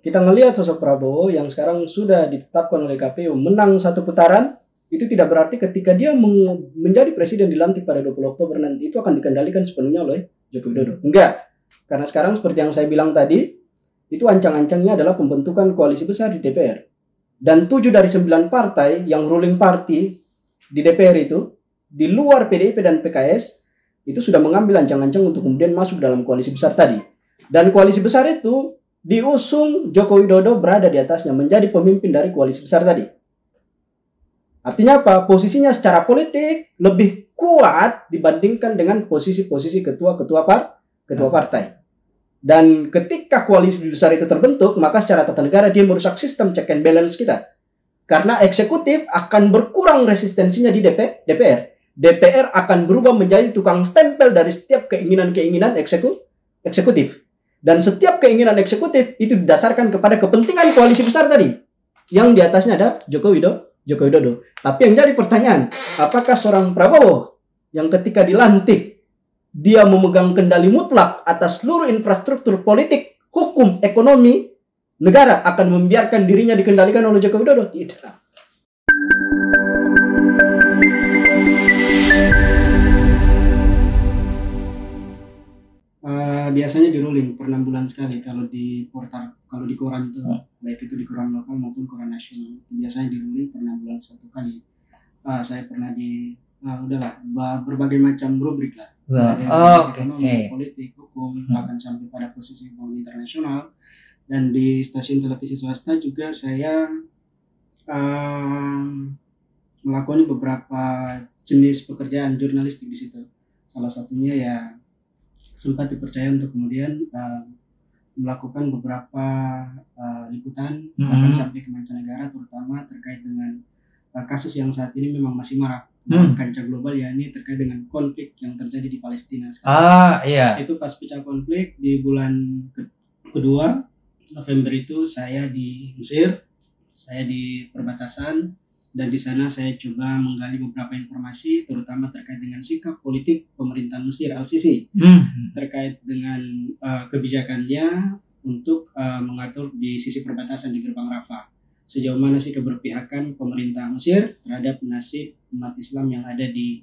kita ngelihat sosok Prabowo yang sekarang sudah ditetapkan oleh KPU menang satu putaran, itu tidak berarti ketika dia menjadi presiden dilantik pada 20 Oktober nanti itu akan dikendalikan sepenuhnya oleh Joko Widodo. Enggak. Karena sekarang seperti yang saya bilang tadi, itu ancang-ancangnya adalah pembentukan koalisi besar di DPR. Dan 7 dari 9 partai yang ruling party di DPR itu, di luar PDIP dan PKS, itu sudah mengambil ancang-ancang untuk kemudian masuk dalam koalisi besar tadi. Dan koalisi besar itu diusung Joko Widodo berada di atasnya, menjadi pemimpin dari koalisi besar tadi. Artinya apa? Posisinya secara politik lebih kuat dibandingkan dengan posisi-posisi ketua-ketua partai. Dan ketika koalisi besar itu terbentuk, maka secara tata negara dia merusak sistem check and balance kita. Karena eksekutif akan berkurang resistensinya di DPR. DPR akan berubah menjadi tukang stempel dari setiap keinginan-keinginan eksekutif. Dan setiap keinginan eksekutif itu didasarkan kepada kepentingan koalisi besar tadi. Yang di atasnya ada Joko Widodo. Tapi yang jadi pertanyaan, apakah seorang Prabowo yang ketika dilantik, dia memegang kendali mutlak atas seluruh infrastruktur politik, hukum, ekonomi, negara akan membiarkan dirinya dikendalikan oleh Joko Widodo? Tidak. Biasanya di ruling per 6 bulan sekali kalau di portal, kalau di koran itu, baik itu di koran lokal maupun koran nasional, biasanya di ruling per 6 bulan satu kali. Saya pernah di berbagai macam rubrik lah. Ekonomi, politik, hukum, bahkan sampai pada posisi hubungan internasional. Dan di stasiun televisi swasta juga saya melakukan beberapa jenis pekerjaan jurnalistik di situ. Salah satunya ya sempat dipercaya untuk kemudian melakukan beberapa liputan bahkan sampai ke mancanegara, terutama terkait dengan kasus yang saat ini memang masih marak kancah global, yakni terkait dengan konflik yang terjadi di Palestina sekarang. Itu pas pecah konflik di bulan kedua November itu saya di Mesir, saya di perbatasan, dan di sana saya coba menggali beberapa informasi terutama terkait dengan sikap politik pemerintahan Mesir Al-Sisi terkait dengan kebijakannya untuk mengatur di sisi perbatasan di Gerbang Rafah. Sejauh mana sih keberpihakan pemerintah Mesir terhadap nasib umat Islam yang ada di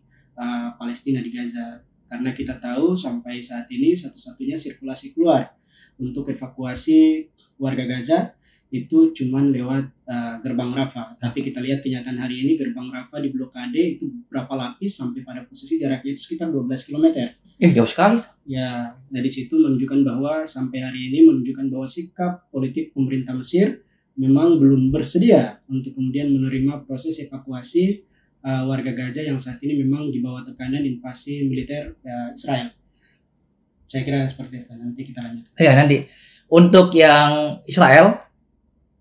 Palestina, di Gaza. Karena kita tahu sampai saat ini satu-satunya sirkulasi keluar untuk evakuasi warga Gaza itu cuman lewat Gerbang Rafah. Tapi kita lihat kenyataan hari ini Gerbang Rafah diblokade itu berapa lapis sampai pada posisi jaraknya itu sekitar 12 km. Jauh sekali. Ya, dari situ menunjukkan bahwa sampai hari ini menunjukkan bahwa sikap politik pemerintah Mesir memang belum bersedia untuk kemudian menerima proses evakuasi warga Gaza yang saat ini memang di bawah tekanan invasi militer Israel. Saya kira seperti itu. Nanti kita lanjut. Ya, nanti untuk yang Israel,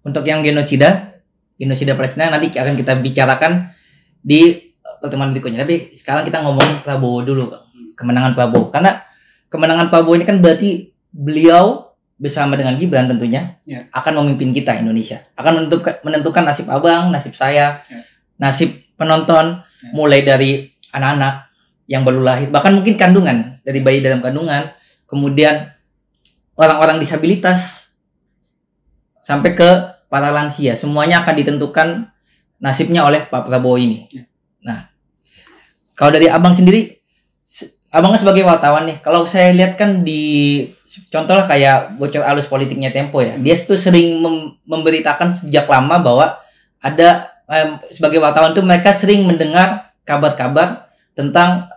untuk yang genosida Palestina nanti akan kita bicarakan di pertemuan berikutnya. Tapi sekarang kita ngomong Prabowo dulu, Bang. Kemenangan Prabowo. Karena kemenangan Prabowo ini kan berarti beliau bersama dengan Gibran tentunya akan memimpin kita Indonesia. Akan menentukan nasib Abang, nasib saya, nasib penonton, mulai dari anak-anak yang baru lahir, bahkan mungkin kandungan, dari bayi dalam kandungan, kemudian orang-orang disabilitas, sampai ke para lansia, semuanya akan ditentukan nasibnya oleh Pak Prabowo ini. Nah, kalau dari Abang sendiri, Abang kan sebagai wartawan nih, kalau saya lihat kan di contoh lah kayak bocor alus politiknya Tempo ya, dia itu sering memberitakan sejak lama bahwa ada sebagai wartawan tuh mereka sering mendengar kabar-kabar tentang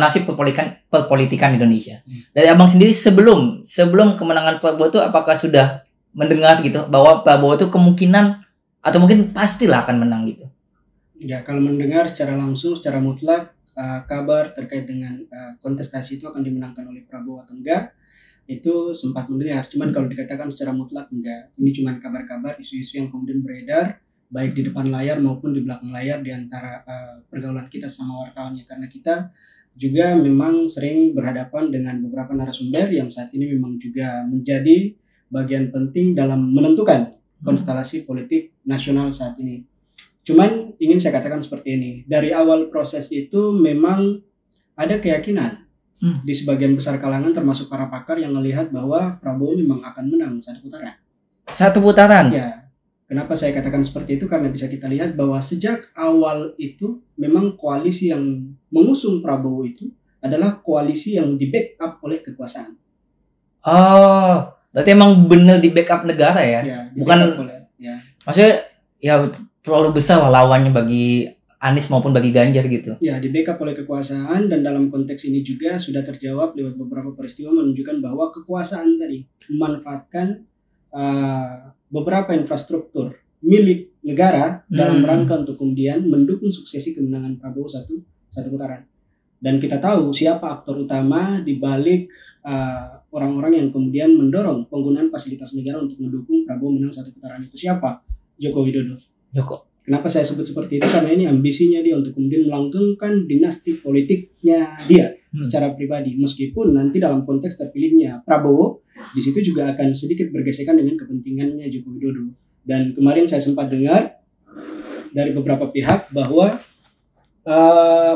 nasib perpolitikan Indonesia. Dari Abang sendiri sebelum kemenangan Prabowo itu apakah sudah mendengar gitu bahwa Prabowo itu kemungkinan atau mungkin pastilah akan menang gitu? Ya, kalau mendengar secara langsung, secara mutlak kabar terkait dengan kontestasi itu akan dimenangkan oleh Prabowo atau enggak, itu sempat mendengar. Cuman kalau dikatakan secara mutlak enggak. Ini cuma kabar-kabar, isu-isu yang kemudian beredar baik di depan layar maupun di belakang layar di antara pergaulan kita sama wartawannya, karena kita juga memang sering berhadapan dengan beberapa narasumber yang saat ini memang juga menjadi bagian penting dalam menentukan konstelasi politik nasional saat ini. Cuman ingin saya katakan seperti ini, dari awal proses itu memang ada keyakinan di sebagian besar kalangan termasuk para pakar yang melihat bahwa Prabowo memang akan menang satu putaran. Satu putaran. Ya, kenapa saya katakan seperti itu? Karena bisa kita lihat bahwa sejak awal itu memang koalisi yang mengusung Prabowo itu adalah koalisi yang di backup oleh kekuasaan. Oh, berarti emang bener di backup negara ya? Ya, di Bukan, backup oleh, ya. maksudnya ya terlalu besar lah lawannya bagi Anies maupun bagi Ganjar gitu. Ya, di backup oleh kekuasaan, dan dalam konteks ini juga sudah terjawab lewat beberapa peristiwa menunjukkan bahwa kekuasaan tadi memanfaatkan beberapa infrastruktur milik negara dalam rangka untuk kemudian mendukung suksesi kemenangan Prabowo satu putaran. Dan kita tahu siapa aktor utama di balik orang-orang yang kemudian mendorong penggunaan fasilitas negara untuk mendukung Prabowo menang satu putaran itu. Siapa? Joko Widodo. Kenapa saya sebut seperti itu? Karena ini ambisinya dia untuk kemudian melanggengkan dinasti politiknya dia secara pribadi. Meskipun nanti dalam konteks terpilihnya Prabowo, di situ juga akan sedikit bergesekan dengan kepentingannya Joko Widodo. Dan kemarin saya sempat dengar dari beberapa pihak bahwa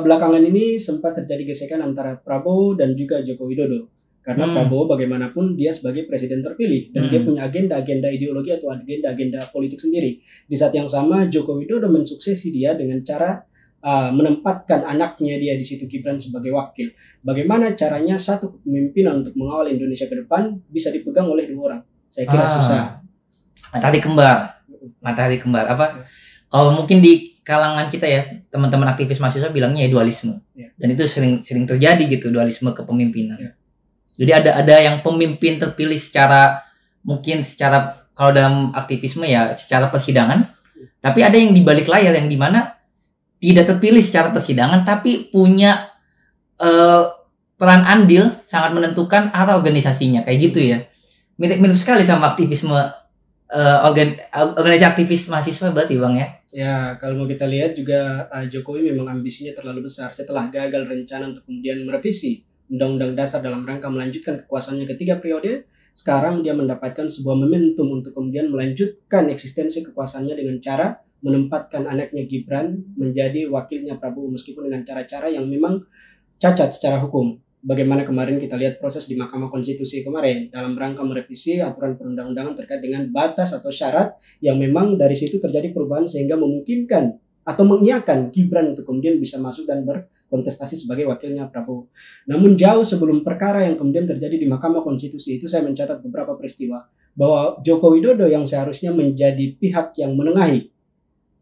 belakangan ini sempat terjadi gesekan antara Prabowo dan juga Joko Widodo. Karena Prabowo bagaimanapun dia sebagai presiden terpilih dan dia punya agenda-agenda ideologi atau agenda-agenda politik sendiri. Di saat yang sama Joko Widodo mensuksesi dia dengan cara menempatkan anaknya dia di situ, Gibran, sebagai wakil. Bagaimana caranya satu kepemimpinan untuk mengawal Indonesia ke depan bisa dipegang oleh dua orang? Saya kira susah. Matahari kembar. Apa? Kalau mungkin di kalangan kita ya, teman-teman aktivis mahasiswa bilangnya ya dualisme. Dan itu sering terjadi gitu, dualisme kepemimpinan. Jadi ada yang pemimpin terpilih secara kalau dalam aktivisme ya secara persidangan, tapi ada yang di balik layar yang dimana tidak terpilih secara persidangan tapi punya peran andil sangat menentukan arah organisasinya, kayak gitu ya. Mirip sekali sama aktivisme organisasi aktivis mahasiswa berarti Bang ya. Ya, kalau mau kita lihat juga Jokowi memang ambisinya terlalu besar setelah gagal rencana untuk kemudian merevisi Undang-Undang Dasar dalam rangka melanjutkan kekuasaannya ketiga periode. Sekarang dia mendapatkan sebuah momentum untuk kemudian melanjutkan eksistensi kekuasaannya dengan cara menempatkan anaknya Gibran menjadi wakilnya Prabowo, meskipun dengan cara-cara yang memang cacat secara hukum. Bagaimana kemarin kita lihat proses di Mahkamah Konstitusi kemarin dalam rangka merevisi aturan perundang-undangan terkait dengan batas atau syarat yang memang dari situ terjadi perubahan sehingga memungkinkan atau mengiyakan Gibran untuk kemudian bisa masuk dan berkontestasi sebagai wakilnya Prabowo. Namun jauh sebelum perkara yang kemudian terjadi di Mahkamah Konstitusi itu, saya mencatat beberapa peristiwa bahwa Joko Widodo yang seharusnya menjadi pihak yang menengahi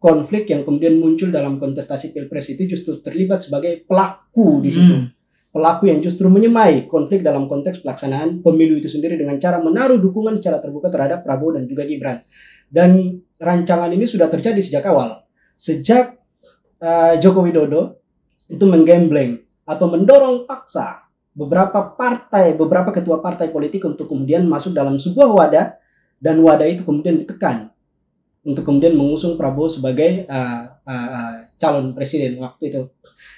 konflik yang kemudian muncul dalam kontestasi Pilpres itu justru terlibat sebagai pelaku di situ. Pelaku yang justru menyemai konflik dalam konteks pelaksanaan pemilu itu sendiri dengan cara menaruh dukungan secara terbuka terhadap Prabowo dan juga Gibran. Dan rancangan ini sudah terjadi sejak awal. Sejak Joko Widodo itu menggembleng atau mendorong paksa beberapa ketua partai politik untuk kemudian masuk dalam sebuah wadah, dan wadah itu kemudian ditekan untuk kemudian mengusung Prabowo sebagai calon presiden waktu itu.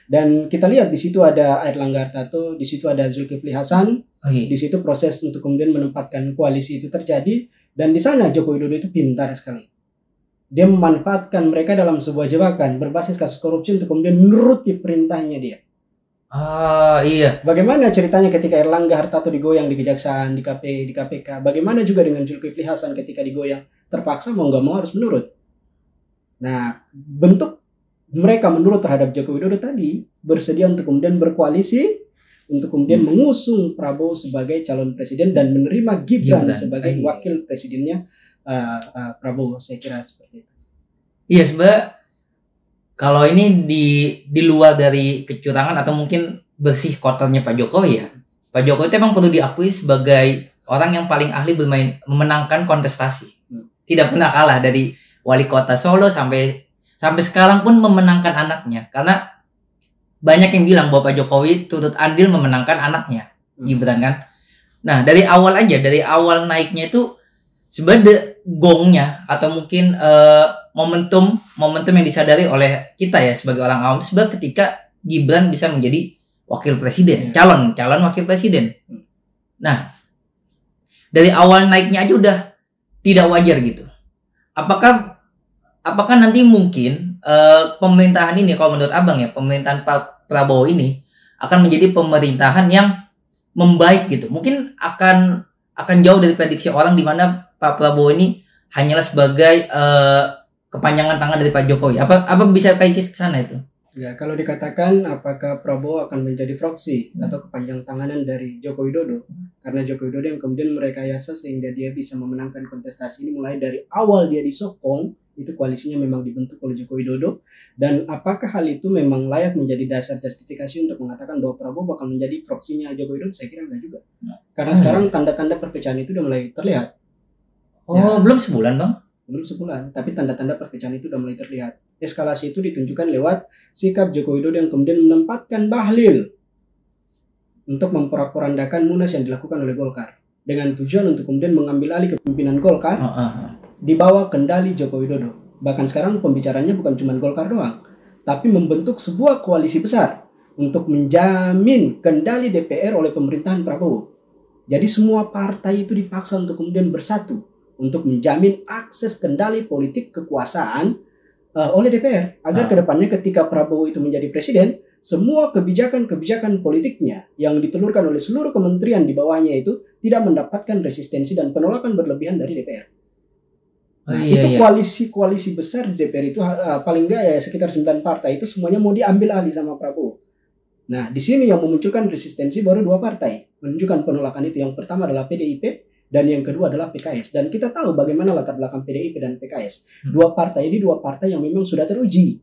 Dan kita lihat di situ ada Airlangga Hartarto, di situ ada Zulkifli Hasan, di situ proses untuk kemudian menempatkan koalisi itu terjadi, dan di sana Joko Widodo itu pintar sekali. Dia memanfaatkan mereka dalam sebuah jebakan berbasis kasus korupsi untuk kemudian menuruti perintahnya dia. Iya. Bagaimana ceritanya ketika Airlangga Hartarto digoyang di Kejaksaan, di KPK? Bagaimana juga dengan Zulkifli Hasan ketika digoyang? Terpaksa mau nggak mau harus menurut. Nah, bentuk mereka menurut terhadap Joko Widodo tadi bersedia untuk kemudian berkoalisi untuk kemudian mengusung Prabowo sebagai calon presiden dan menerima Gibran sebagai wakil presidennya Prabowo. Saya kira seperti itu. Iya, sebenarnya kalau ini di luar dari kecurangan atau mungkin bersih kotornya Pak Jokowi ya. Pak Jokowi itu emang perlu diakui sebagai orang yang paling ahli memenangkan kontestasi. Tidak pernah kalah dari wali kota Solo sampai sekarang pun memenangkan anaknya. Karena banyak yang bilang bahwa Pak Jokowi turut andil memenangkan anaknya, Gibran kan. Nah, dari awal naiknya itu sebenarnya gongnya atau mungkin momentum yang disadari oleh kita ya sebagai orang awam itu sebenarnya ketika Gibran bisa menjadi wakil presiden, calon wakil presiden. Nah, dari awal naiknya aja udah tidak wajar gitu. Apakah nanti mungkin pemerintahan ini, kalau menurut Abang ya, pemerintahan Pak Prabowo ini akan menjadi pemerintahan yang membaik gitu. Mungkin akan jauh dari prediksi orang di mana Pak Prabowo ini hanyalah sebagai kepanjangan tangan dari Pak Jokowi. Apa bisa kayak ke sana itu? Ya, kalau dikatakan apakah Prabowo akan menjadi proksi atau kepanjang tanganan dari Joko Widodo, karena Joko Widodo yang kemudian merekayasa sehingga dia bisa memenangkan kontestasi ini mulai dari awal dia disokong, itu koalisinya memang dibentuk oleh Joko Widodo, dan apakah hal itu memang layak menjadi dasar justifikasi untuk mengatakan bahwa Prabowo bakal menjadi proksinya Joko Widodo? Saya kira enggak juga. Karena sekarang tanda-tanda perpecahan itu udah mulai terlihat. Belum sebulan, Bang. Belum sebulan, tapi tanda-tanda perpecahan itu udah mulai terlihat. Eskalasi itu ditunjukkan lewat sikap Joko Widodo yang kemudian menempatkan Bahlil untuk memporak-porandakan Munas yang dilakukan oleh Golkar dengan tujuan untuk kemudian mengambil alih kepemimpinan Golkar di bawah kendali Joko Widodo. Bahkan sekarang pembicaranya bukan cuma Golkar doang, tapi membentuk sebuah koalisi besar untuk menjamin kendali DPR oleh pemerintahan Prabowo. Jadi semua partai itu dipaksa untuk kemudian bersatu untuk menjamin akses kendali politik kekuasaan oleh DPR agar kedepannya ketika Prabowo itu menjadi presiden, semua kebijakan-kebijakan politiknya yang ditelurkan oleh seluruh kementerian di bawahnya itu tidak mendapatkan resistensi dan penolakan berlebihan dari DPR. Koalisi besar di DPR itu paling enggak ya sekitar 9 partai itu semuanya mau diambil alih sama Prabowo. Nah, di sini yang memunculkan resistensi baru 2 partai menunjukkan penolakan itu. Yang pertama adalah PDIP dan yang kedua adalah PKS. Dan kita tahu bagaimana latar belakang PDIP dan PKS. Dua partai ini dua partai yang memang sudah teruji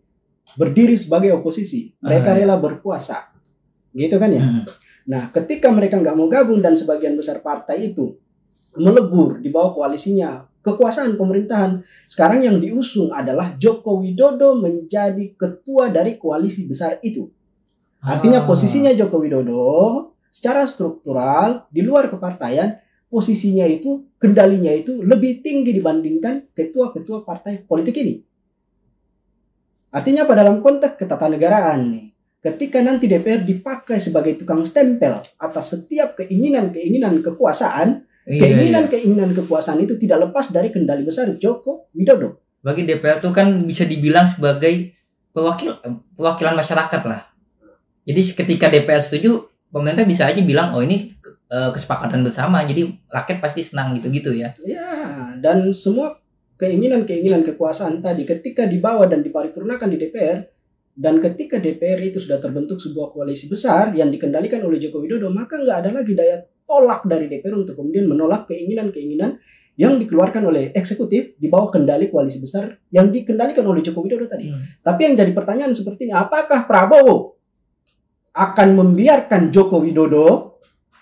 berdiri sebagai oposisi. Mereka rela berpuasa, gitu kan ya. Nah, ketika mereka nggak mau gabung dan sebagian besar partai itu melebur di bawah koalisinya kekuasaan pemerintahan, sekarang yang diusung adalah Joko Widodo menjadi ketua dari koalisi besar itu. Artinya posisinya Joko Widodo secara struktural di luar kepartaian, posisinya itu, kendalinya itu lebih tinggi dibandingkan ketua-ketua partai politik ini. Artinya apa dalam konteks ketatanegaraan nih? Ketika nanti DPR dipakai sebagai tukang stempel atas setiap keinginan-keinginan kekuasaan, keinginan kekuasaan itu tidak lepas dari kendali besar Joko Widodo. Bagi DPR itu kan bisa dibilang sebagai perwakilan masyarakat lah. Jadi ketika DPR setuju, pemerintah bisa aja bilang, oh ini kesepakatan bersama, jadi rakyat pasti senang gitu-gitu ya. Ya, dan semua keinginan-keinginan kekuasaan tadi ketika dibawa dan diparipurnakan di DPR, dan ketika DPR itu sudah terbentuk sebuah koalisi besar yang dikendalikan oleh Joko Widodo, maka nggak ada lagi daya tolak dari DPR untuk kemudian menolak keinginan-keinginan yang dikeluarkan oleh eksekutif di bawah kendali koalisi besar yang dikendalikan oleh Joko Widodo tadi. Tapi yang jadi pertanyaan seperti ini, apakah Prabowo akan membiarkan Joko Widodo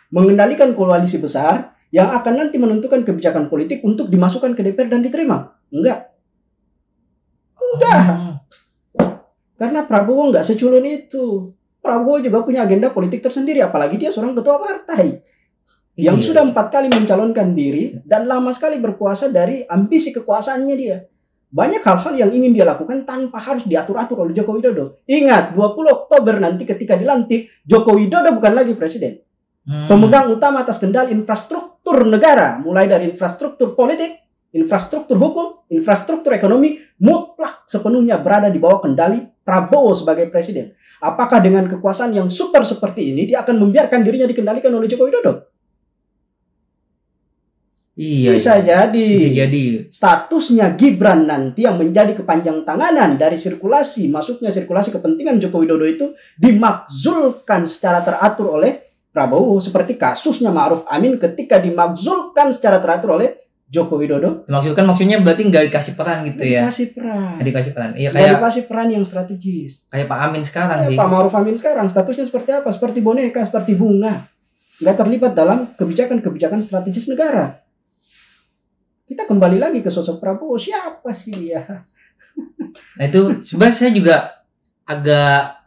mengendalikan koalisi besar yang akan nanti menentukan kebijakan politik untuk dimasukkan ke DPR dan diterima? Enggak. Karena Prabowo enggak seculun itu. Prabowo juga punya agenda politik tersendiri, apalagi dia seorang ketua partai yang sudah 4 kali mencalonkan diri dan lama sekali berkuasa dari ambisi kekuasaannya dia. Banyak hal-hal yang ingin dia lakukan tanpa harus diatur-atur oleh Joko Widodo. Ingat, 20 Oktober nanti ketika dilantik, Joko Widodo bukan lagi presiden. Pemegang utama atas kendali infrastruktur negara, mulai dari infrastruktur politik, infrastruktur hukum, infrastruktur ekonomi, mutlak sepenuhnya berada di bawah kendali Prabowo sebagai presiden. Apakah dengan kekuasaan yang super seperti ini, dia akan membiarkan dirinya dikendalikan oleh Joko Widodo? Bisa jadi. Statusnya Gibran nanti yang menjadi kepanjang tanganan dari masuknya sirkulasi kepentingan Joko Widodo itu dimakzulkan secara teratur oleh Prabowo, seperti kasusnya Ma'ruf Amin ketika dimakzulkan secara teratur oleh Joko Widodo. Dimakzulkan maksudnya berarti nggak dikasih peran gitu ya? Dikasih peran. Iya, kayak dikasih peran yang strategis. Kayak Pak Amin sekarang sih. Pak Ma'ruf Amin sekarang statusnya seperti apa? Seperti boneka, seperti bunga. Nggak terlibat dalam kebijakan-kebijakan strategis negara. Kita kembali lagi ke sosok Prabowo, siapa sih dia? Nah itu sebenarnya saya juga agak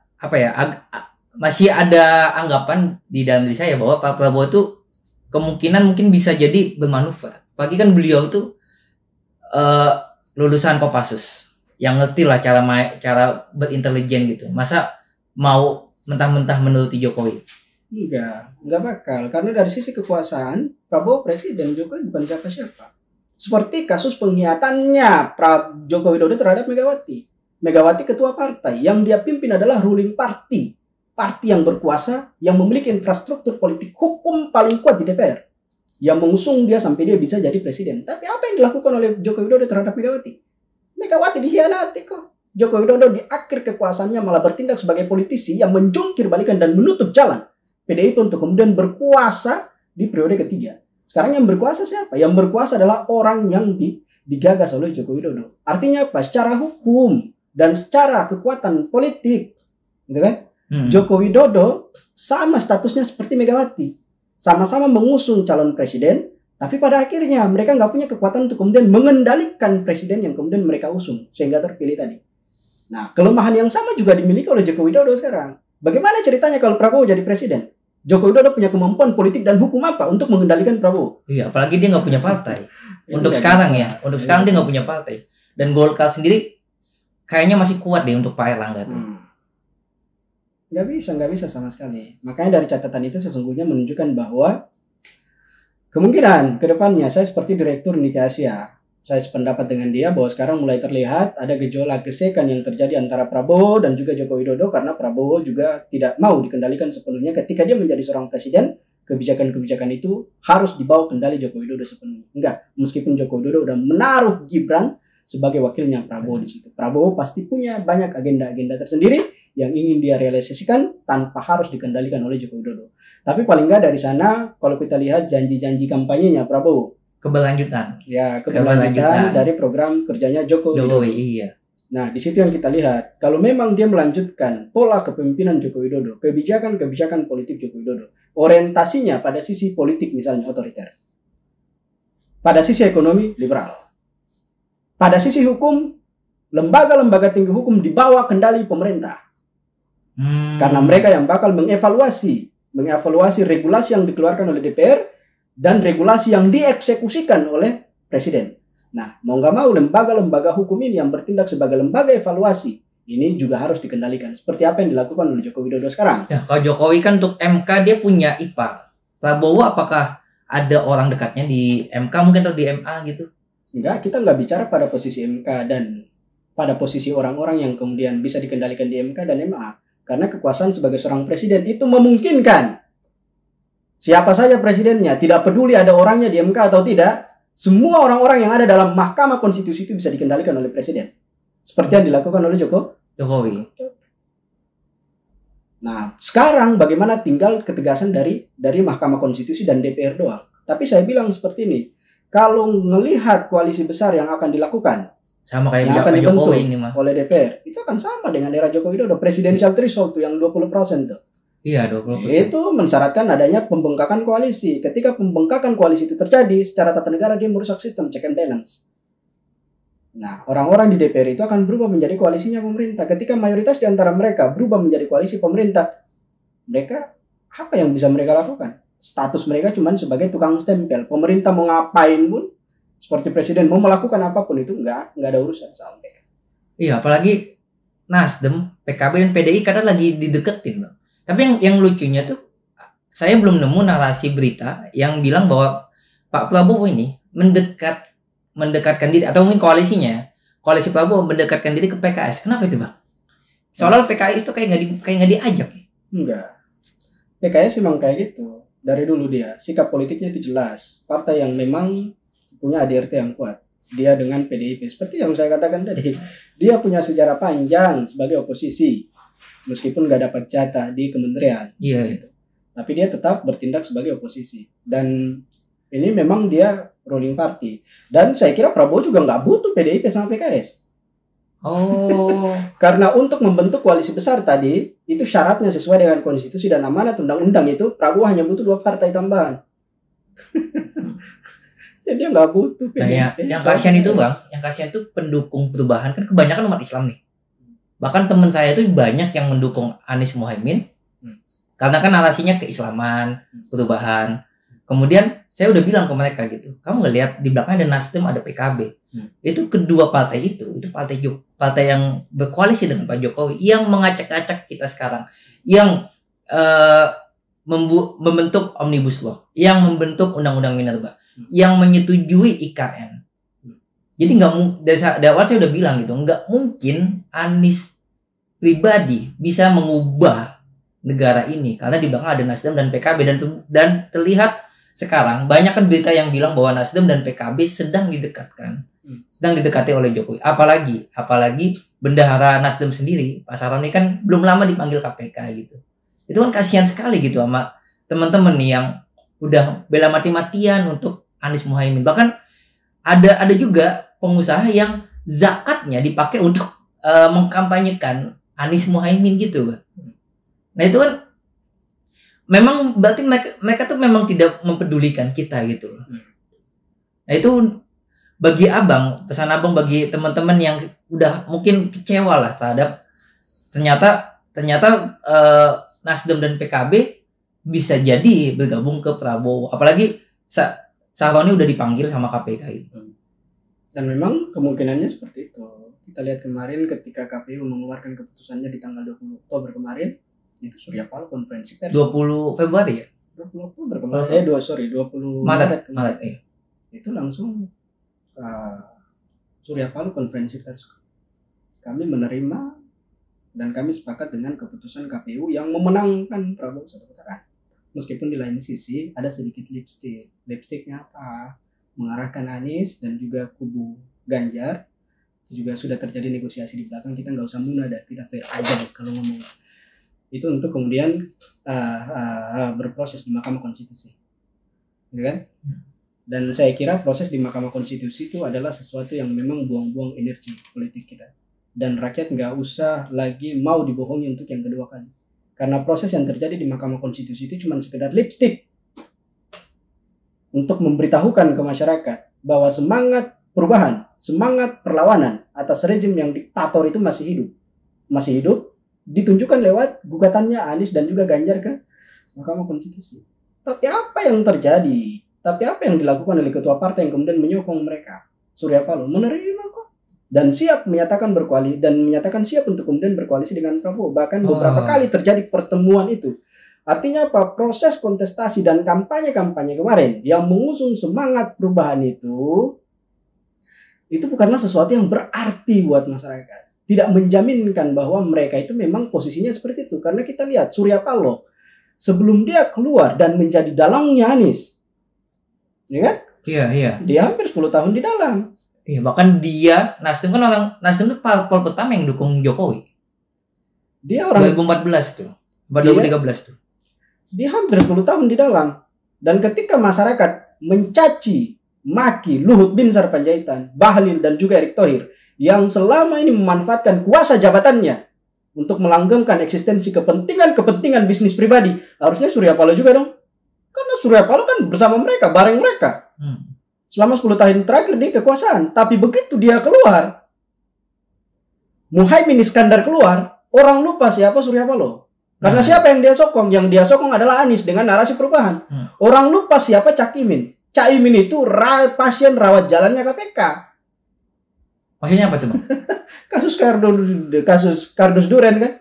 masih ada anggapan di dalam diri saya bahwa Pak Prabowo itu kemungkinan mungkin bisa jadi bermanuver. Apalagi kan beliau tuh lulusan Kopassus yang ngerti lah cara berintelijen gitu. Masa mau mentah-mentah menuruti Jokowi? Enggak bakal. Karena dari sisi kekuasaan, Prabowo presiden, Jokowi bukan siapa-siapa. Seperti kasus pengkhianatannya Joko Widodo terhadap Megawati. Megawati ketua partai, yang dia pimpin adalah ruling party. Parti yang berkuasa, yang memiliki infrastruktur politik hukum paling kuat di DPR. yang mengusung dia sampai dia bisa jadi presiden. Tapi apa yang dilakukan oleh Joko Widodo terhadap Megawati? Megawati dikhianati kok. Joko Widodo di akhir kekuasaannya malah bertindak sebagai politisi yang menjungkir balikan dan menutup jalan PDIP untuk kemudian berkuasa di periode ketiga. Sekarang yang berkuasa siapa? Yang berkuasa adalah orang yang digagas oleh Joko Widodo. Artinya apa? Secara hukum dan secara kekuatan politik, gitu kan? Joko Widodo sama statusnya seperti Megawati. Sama-sama mengusung calon presiden, tapi pada akhirnya mereka nggak punya kekuatan untuk kemudian mengendalikan presiden yang kemudian mereka usung sehingga terpilih tadi. Nah, kelemahan yang sama juga dimiliki oleh Joko Widodo sekarang. Bagaimana ceritanya kalau Prabowo jadi presiden? Joko Widodo punya kemampuan politik dan hukum apa untuk mengendalikan Prabowo? Iya, apalagi dia nggak punya partai. Untuk sekarang ya, untuk sekarang dia nggak punya partai. Dan Golkar sendiri kayaknya masih kuat deh untuk Pak Erlangga tuh. Nggak bisa sama sekali. Makanya dari catatan itu sesungguhnya menunjukkan bahwa kemungkinan ke depannya saya seperti Direktur Nike Asia. Saya sependapat dengan dia bahwa sekarang mulai terlihat ada gejolak gesekan yang terjadi antara Prabowo dan juga Joko Widodo karena Prabowo juga tidak mau dikendalikan sepenuhnya ketika dia menjadi seorang presiden. Kebijakan-kebijakan itu harus dibawa kendali Joko Widodo sepenuhnya. Enggak, meskipun Joko Widodo udah menaruh Gibran sebagai wakilnya Prabowo di situ. Prabowo pasti punya banyak agenda-agenda tersendiri yang ingin dia realisasikan tanpa harus dikendalikan oleh Joko Widodo. Tapi paling nggak dari sana, kalau kita lihat janji-janji kampanyenya Prabowo, keberlanjutan. Ya, keberlanjutan dari program kerjanya Joko Widodo. Iya. Nah, di situ yang kita lihat, kalau memang dia melanjutkan pola kepemimpinan Joko Widodo, kebijakan-kebijakan politik Joko Widodo, orientasinya pada sisi politik misalnya otoriter, pada sisi ekonomi liberal, pada sisi hukum, lembaga-lembaga tinggi hukum di bawah kendali pemerintah. Karena mereka yang bakal mengevaluasi regulasi yang dikeluarkan oleh DPR dan regulasi yang dieksekusikan oleh presiden. Nah, mau nggak mau lembaga-lembaga hukum ini yang bertindak sebagai lembaga evaluasi ini juga harus dikendalikan. Seperti apa yang dilakukan oleh Joko Widodo sekarang. Ya, kalau Jokowi kan untuk MK dia punya ipar. Prabowo apakah ada orang dekatnya di MK mungkin atau di MA gitu? Enggak, kita nggak bicara pada posisi MK dan pada posisi orang-orang yang kemudian bisa dikendalikan di MK dan MA. Karena kekuasaan sebagai seorang presiden itu memungkinkan siapa saja presidennya, tidak peduli ada orangnya di MK atau tidak, semua orang-orang yang ada dalam Mahkamah Konstitusi itu bisa dikendalikan oleh presiden. Seperti yang dilakukan oleh Jokowi. Nah, sekarang bagaimana tinggal ketegasan dari Mahkamah Konstitusi dan DPR doang. Tapi saya bilang seperti ini, kalau melihat koalisi besar yang akan dilakukan, sama kayak yang akan dibentuk ini, oleh DPR, itu akan sama dengan era Joko Widodo, presidensial threshold yang 20% tuh. Iya, 20%. Itu mensyaratkan adanya pembengkakan koalisi. Ketika pembengkakan koalisi itu terjadi, secara tata negara dia merusak sistem check and balance. Nah, orang-orang di DPR itu akan berubah menjadi koalisinya pemerintah. Ketika mayoritas di antara mereka berubah menjadi koalisi pemerintah, mereka apa yang bisa mereka lakukan? Status mereka cuma sebagai tukang stempel. Pemerintah mau ngapain pun, seperti presiden mau melakukan apapun itu nggak ada urusan sama mereka. Iya, apalagi Nasdem, PKB dan PDI kadang lagi dideketin, Bang. Tapi yang lucunya tuh, saya belum nemu narasi berita yang bilang bahwa Pak Prabowo ini mendekatkan diri, atau mungkin koalisi Prabowo mendekatkan diri ke PKS. Kenapa itu, Bang? Soalnya PKS itu kayak nggak diajak. Enggak. PKS memang kayak gitu. Dari dulu dia, sikap politiknya itu jelas. Partai yang memang punya ADRT yang kuat. Dia dengan PDIP. Seperti yang saya katakan tadi, dia punya sejarah panjang sebagai oposisi. Meskipun nggak dapat jatah di kementerian. Iya. Gitu. Tapi dia tetap bertindak sebagai oposisi. Dan ini memang dia ruling party. Dan saya kira Prabowo juga nggak butuh PDIP sama PKS. Oh. Karena untuk membentuk koalisi besar tadi, itu syaratnya sesuai dengan konstitusi dan amanat undang-undang itu, Prabowo hanya butuh 2 partai tambahan. Jadi dia nggak butuh PDIP. Nah, yang kasihan itu, Bang, yang kasihan itu pendukung perubahan, kan kebanyakan umat Islam nih. Bahkan teman saya itu banyak yang mendukung Anies Mohaimin. Karena kan narasinya keislaman, perubahan. Kemudian saya udah bilang ke mereka gitu, kamu ngelihat di belakangnya ada Nasdem, ada PKB. Itu kedua partai itu partai yang berkoalisi dengan Pak Jokowi, yang mengacak-acak kita sekarang, yang membentuk Omnibus Law, yang membentuk Undang-Undang Minerba, yang menyetujui IKN. Jadi dari awal saya udah bilang gitu, nggak mungkin Anies pribadi bisa mengubah negara ini karena di belakang ada Nasdem dan PKB dan terlihat sekarang banyak kan berita yang bilang bahwa Nasdem dan PKB sedang didekatkan, sedang didekati oleh Jokowi. Apalagi bendahara Nasdem sendiri, Pak Saroni kan belum lama dipanggil KPK gitu. Itu kan kasihan sekali gitu sama teman-teman nih yang udah bela mati-matian untuk Anies Muhaimin. Bahkan ada juga pengusaha yang zakatnya dipakai untuk mengkampanyekan Anies Muhaimin gitu. Nah itu kan memang berarti mereka tuh memang tidak mempedulikan kita gitu. Nah itu bagi abang, pesan abang bagi teman-teman yang udah mungkin kecewa lah terhadap ternyata Nasdem dan PKB bisa jadi bergabung ke Prabowo. Apalagi Saroni udah dipanggil sama KPK itu. Dan memang kemungkinannya seperti itu. Kita lihat kemarin ketika KPU mengeluarkan keputusannya di tanggal 20 Oktober kemarin, itu Surya Paloh konferensi pers 20 Februari ya? 20 Oktober kemarin. 20 Maret kemarin. Itu langsung Surya Paloh konferensi pers. Kami menerima dan kami sepakat dengan keputusan KPU yang memenangkan Prabowo satu putaran. Meskipun di lain sisi ada sedikit lipstick. Lipsticknya apa? Mengarahkan Anies dan juga kubu Ganjar. Itu juga sudah terjadi negosiasi di belakang. Kita nggak usah muna dah, kita fair aja kalau ngomong. Itu untuk kemudian berproses di Mahkamah Konstitusi, gitu kan? Dan saya kira proses di Mahkamah Konstitusi itu adalah sesuatu yang memang buang-buang energi politik kita, dan rakyat nggak usah lagi mau dibohongi untuk yang kedua kali, karena proses yang terjadi di Mahkamah Konstitusi itu cuma sekedar lipstick untuk memberitahukan ke masyarakat bahwa semangat perubahan, semangat perlawanan atas rezim yang diktator itu masih hidup, ditunjukkan lewat gugatannya Anies dan juga Ganjar ke Mahkamah Konstitusi. Tapi apa yang terjadi? Tapi apa yang dilakukan oleh ketua partai yang kemudian menyokong mereka? Surya Paloh menerima kok dan siap menyatakan siap untuk kemudian berkoalisi dengan Prabowo. Bahkan beberapa kali terjadi pertemuan itu. Artinya apa? Proses kontestasi dan kampanye kemarin yang mengusung semangat perubahan itu bukanlah sesuatu yang berarti buat masyarakat. Tidak menjaminkan bahwa mereka itu memang posisinya seperti itu. Karena kita lihat Surya Paloh sebelum dia keluar dan menjadi dalangnya Anies, ya kan? Iya. Dia hampir 10 tahun di dalam. Iya, bahkan Nasdem itu parpol pertama yang dukung Jokowi. Dia orang 2014 tuh. 2013 tuh. Dia hampir 10 tahun di dalam. Dan ketika masyarakat mencaci maki Luhut Binsar Panjaitan, Bahlil dan juga Erick Thohir yang selama ini memanfaatkan kuasa jabatannya untuk melanggengkan eksistensi kepentingan bisnis pribadi, harusnya Surya Paloh juga dong. Karena Surya Paloh kan bersama mereka, bareng mereka. Selama 10 tahun terakhir di kekuasaan. Tapi begitu dia keluar, Muhaimin Iskandar keluar, orang lupa siapa Surya Paloh. Karena siapa yang dia sokong? Yang dia sokong adalah Anies dengan narasi perubahan. Orang lupa siapa Cak Imin. Cak Imin itu pasien rawat jalannya KPK. Maksudnya apa tuh, Bang? kasus Kardus Duren kan?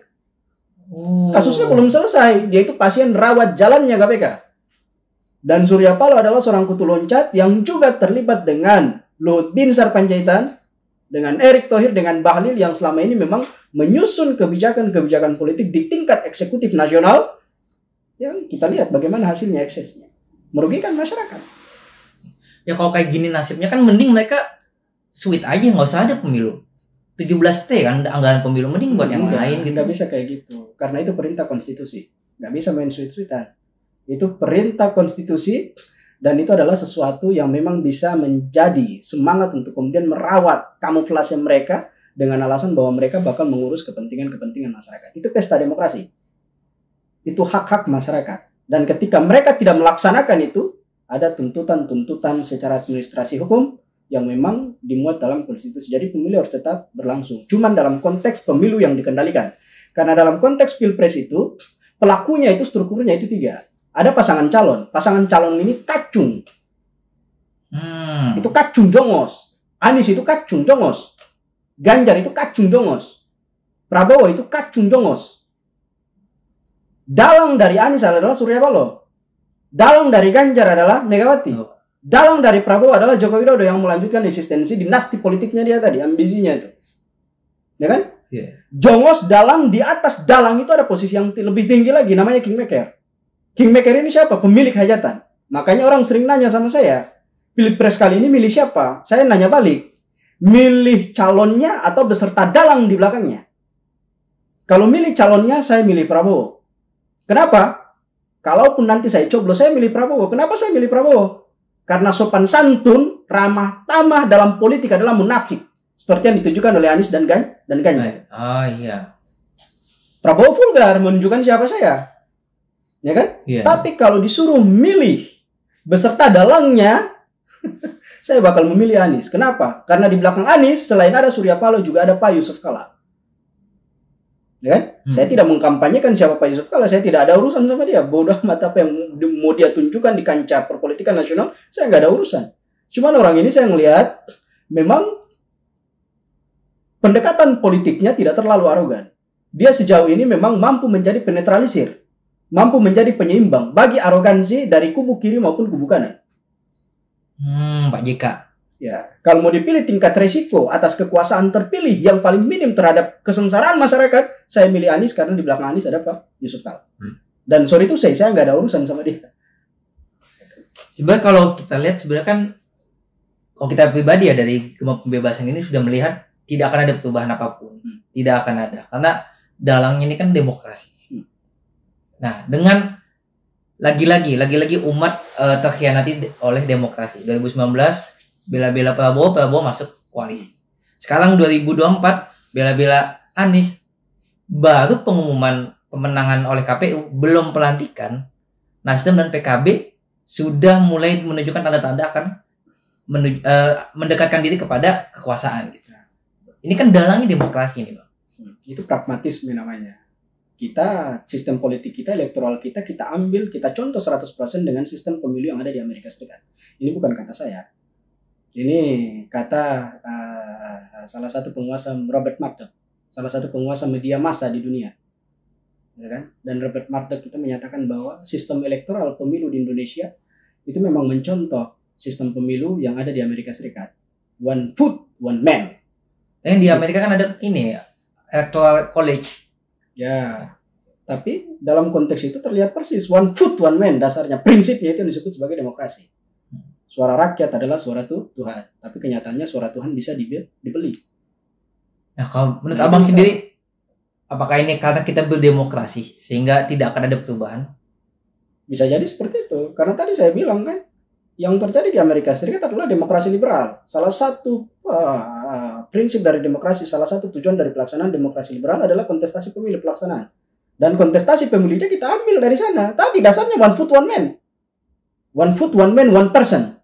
Kasusnya belum selesai. Dia itu pasien rawat jalannya KPK. Dan Surya Paloh adalah seorang kutu loncat yang juga terlibat dengan Luhut Binsar Panjaitan, dengan Erick Thohir, dengan Bahlil yang selama ini memang menyusun kebijakan politik di tingkat eksekutif nasional yang kita lihat bagaimana hasilnya eksesnya. Merugikan masyarakat. Ya kalau kayak gini nasibnya kan mending mereka sweet aja, nggak usah ada pemilu. 17T kan anggaran pemilu, mending buat yang lain gitu. Nggak bisa kayak gitu. Karena itu perintah konstitusi. Nggak bisa main sweet-sweetan. Itu perintah konstitusi dan itu adalah sesuatu yang memang bisa menjadi semangat untuk kemudian merawat kamuflase mereka dengan alasan bahwa mereka bakal mengurus kepentingan masyarakat. Itu pesta demokrasi. Itu hak-hak masyarakat. Dan ketika mereka tidak melaksanakan itu, ada tuntutan secara administrasi hukum yang memang dimuat dalam konstitusi. Jadi pemilu harus tetap berlangsung. Cuman dalam konteks pemilu yang dikendalikan. Karena dalam konteks pilpres itu, pelakunya itu strukturnya itu 3. Ada pasangan calon. Pasangan calon ini kacung. Itu kacung jongos. Anies itu kacung jongos. Ganjar itu kacung jongos. Prabowo itu kacung jongos. Dalang dari Anies adalah Surya Paloh. Dalang dari Ganjar adalah Megawati. Dalang dari Prabowo adalah Joko Widodo yang melanjutkan eksistensi dinasti politiknya dia tadi, ambisinya itu. Ya kan? Yeah. Jongos dalang, di atas dalang itu ada posisi yang lebih tinggi lagi, namanya Kingmaker. Kingmaker ini siapa? Pemilik hajatan. Makanya orang sering nanya sama saya, Pilpres kali ini milih siapa? Saya nanya balik, milih calonnya atau beserta dalang di belakangnya? Kalau milih calonnya, saya milih Prabowo. Kenapa? Kalaupun nanti saya coblos, saya milih Prabowo. Kenapa saya milih Prabowo? Karena sopan santun, ramah tamah dalam politik adalah munafik. Seperti yang ditunjukkan oleh Anies dan Ganjar. Oh iya. Prabowo vulgar menunjukkan siapa saya. Ya kan? Iya. Tapi kalau disuruh milih beserta dalangnya, saya bakal memilih Anies. Kenapa? Karena di belakang Anies, selain ada Surya Paloh, juga ada Pak Yusuf Kalla. Ya kan? Saya tidak mengkampanyekan siapa Pak Yusuf Kalla. Saya tidak ada urusan sama dia. Bodoh amat apa yang mau dia tunjukkan di kancah perpolitikan nasional, saya nggak ada urusan. Cuman orang ini saya melihat memang pendekatan politiknya tidak terlalu arogan. Dia sejauh ini memang mampu menjadi penetralisir, mampu menjadi penyeimbang bagi arogansi dari kubu kiri maupun kubu kanan. Pak JK. Ya, kalau mau dipilih tingkat resiko atas kekuasaan terpilih yang paling minim terhadap kesengsaraan masyarakat, saya milih Anies karena di belakang Anies ada Pak Yusuf Kalla. Dan sorry itu saya nggak ada urusan sama dia. Sebenarnya kalau kita lihat sebenarnya kan, kalau kita pribadi ya dari Gema Pembebasan ini sudah melihat tidak akan ada perubahan apapun, tidak akan ada karena dalangnya ini kan demokrasi. Nah, dengan lagi-lagi umat terkhianati oleh demokrasi. 2019 bela-bela Prabowo masuk koalisi. Sekarang 2024 bela-bela Anies, baru pengumuman pemenangan oleh KPU, belum pelantikan, Nasdem dan PKB sudah mulai menunjukkan tanda-tanda akan mendekatkan diri kepada kekuasaan gitu. Ini kan dalangnya demokrasi ini, Bang. Itu pragmatisme namanya. Kita, sistem politik kita, elektoral kita ambil, kita contoh 100% dengan sistem pemilu yang ada di Amerika Serikat. Ini bukan kata saya. Ini kata salah satu penguasa, Robert Murdoch, salah satu penguasa media massa di dunia. Ya kan? Dan Robert Murdoch itu menyatakan bahwa sistem elektoral pemilu di Indonesia itu memang mencontoh sistem pemilu yang ada di Amerika Serikat. One foot, one man. Yang di Amerika kan ada ini electoral college. Ya, tapi dalam konteks itu terlihat persis one foot one man dasarnya, prinsipnya itu yang disebut sebagai demokrasi. Suara rakyat adalah suara Tuhan, tapi kenyataannya suara Tuhan bisa dibeli. Nah, kalau menurut Abang sendiri, apakah ini karena kita berdemokrasi sehingga tidak akan ada perubahan? Bisa jadi seperti itu, karena tadi saya bilang kan, yang terjadi di Amerika Serikat adalah demokrasi liberal. Salah satu prinsip dari demokrasi, salah satu tujuan dari pelaksanaan demokrasi liberal adalah kontestasi pemilu pelaksanaan. Dan kontestasi pemilunya kita ambil dari sana. Tadi dasarnya one foot one man. One foot one man one person.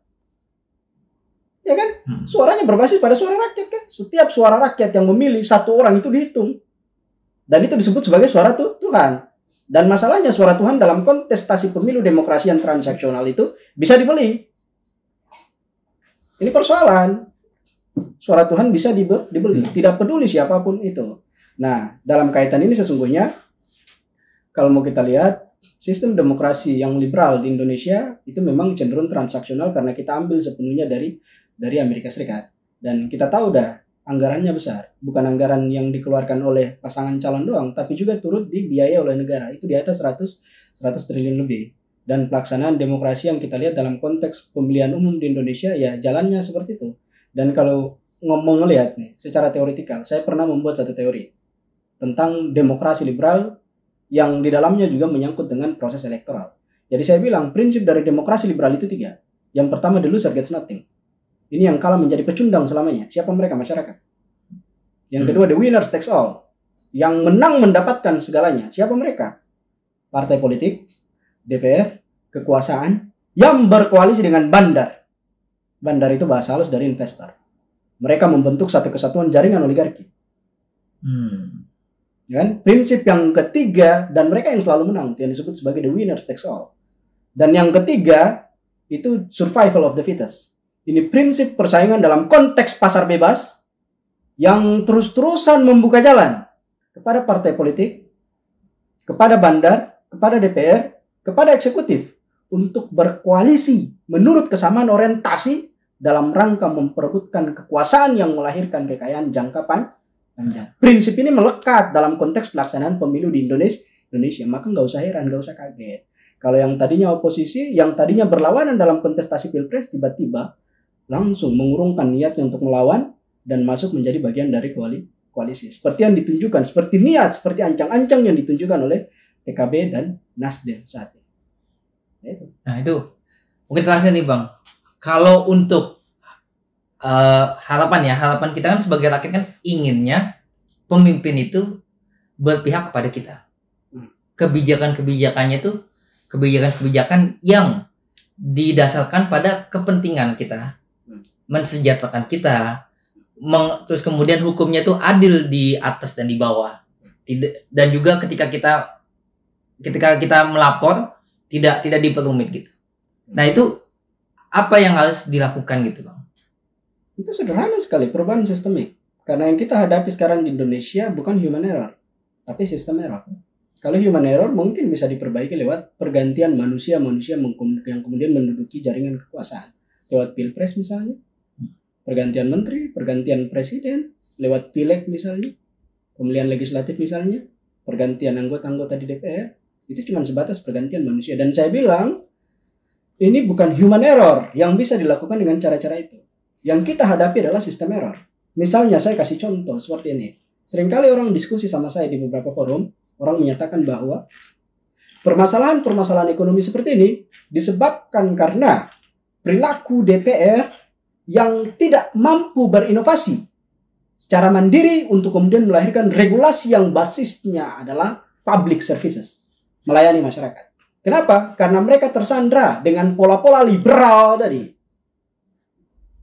Ya kan? Suaranya berbasis pada suara rakyat kan. Setiap suara rakyat yang memilih satu orang itu dihitung. Dan itu disebut sebagai suara Tuhan. Dan masalahnya suara Tuhan dalam kontestasi pemilu demokrasi yang transaksional itu bisa dibeli. Ini persoalan. Suara Tuhan bisa dibeli. Tidak peduli siapapun itu. Nah, dalam kaitan ini sesungguhnya, kalau mau kita lihat, sistem demokrasi yang liberal di Indonesia itu memang cenderung transaksional karena kita ambil sepenuhnya dari Amerika Serikat. Dan kita tahu dah, anggarannya besar. Bukan anggaran yang dikeluarkan oleh pasangan calon doang, tapi juga turut dibiayai oleh negara. Itu di atas 100 triliun lebih. Dan pelaksanaan demokrasi yang kita lihat dalam konteks pemilihan umum di Indonesia, ya jalannya seperti itu. Dan kalau ngelihat nih, secara teoritikal, saya pernah membuat satu teori tentang demokrasi liberal yang di dalamnya juga menyangkut dengan proses elektoral. Jadi saya bilang, prinsip dari demokrasi liberal itu 3. Yang pertama, the loser gets nothing. Ini yang kalah menjadi pecundang selamanya. Siapa mereka? Masyarakat. Yang kedua, the winner takes all. Yang menang mendapatkan segalanya. Siapa mereka? Partai politik, DPR, kekuasaan, yang berkoalisi dengan bandar. Bandar itu bahasa halus dari investor. Mereka membentuk satu kesatuan jaringan oligarki. Kan? Prinsip yang ketiga, dan mereka yang selalu menang, yang disebut sebagai the winner takes all. Dan yang ketiga, itu survival of the fittest. Ini prinsip persaingan dalam konteks pasar bebas yang terus-terusan membuka jalan kepada partai politik, kepada bandar, kepada DPR, kepada eksekutif untuk berkoalisi menurut kesamaan orientasi dalam rangka memperebutkan kekuasaan yang melahirkan kekayaan jangka panjang. Prinsip ini melekat dalam konteks pelaksanaan pemilu di Indonesia. Maka nggak usah heran, nggak usah kaget. Kalau yang tadinya oposisi, yang tadinya berlawanan dalam kontestasi pilpres, tiba-tiba langsung mengurungkan niatnya untuk melawan dan masuk menjadi bagian dari koalisi. Seperti yang ditunjukkan, seperti niat, seperti ancang-ancang yang ditunjukkan oleh PKB dan Nasdem saat ini. Nah itu mungkin terakhir nih Bang. Kalau untuk harapan kita kan sebagai rakyat kan inginnya pemimpin itu berpihak kepada kita. Kebijakan-kebijakannya itu kebijakan-kebijakan yang didasarkan pada kepentingan kita, mensejahterakan kita, terus kemudian hukumnya itu adil di atas dan di bawah. Dan juga ketika kita melapor tidak diperumit gitu. Nah itu apa yang harus dilakukan gitu Bang? Itu sederhana sekali, perubahan sistemik. Karena yang kita hadapi sekarang di Indonesia bukan human error, tapi sistem error. Kalau human error mungkin bisa diperbaiki lewat pergantian manusia-manusia yang kemudian menduduki jaringan kekuasaan. Lewat pilpres misalnya, pergantian menteri, pergantian presiden, lewat pileg misalnya, pemilihan legislatif misalnya, pergantian anggota-anggota di DPR. Itu cuma sebatas pergantian manusia. Dan saya bilang, ini bukan human error yang bisa dilakukan dengan cara-cara itu. Yang kita hadapi adalah sistem error. Misalnya saya kasih contoh seperti ini. Seringkali orang diskusi sama saya di beberapa forum, orang menyatakan bahwa permasalahan-permasalahan ekonomi seperti ini disebabkan karena perilaku DPR yang tidak mampu berinovasi secara mandiri untuk kemudian melahirkan regulasi yang basisnya adalah public services, melayani masyarakat. Kenapa? Karena mereka tersandra dengan pola-pola liberal tadi.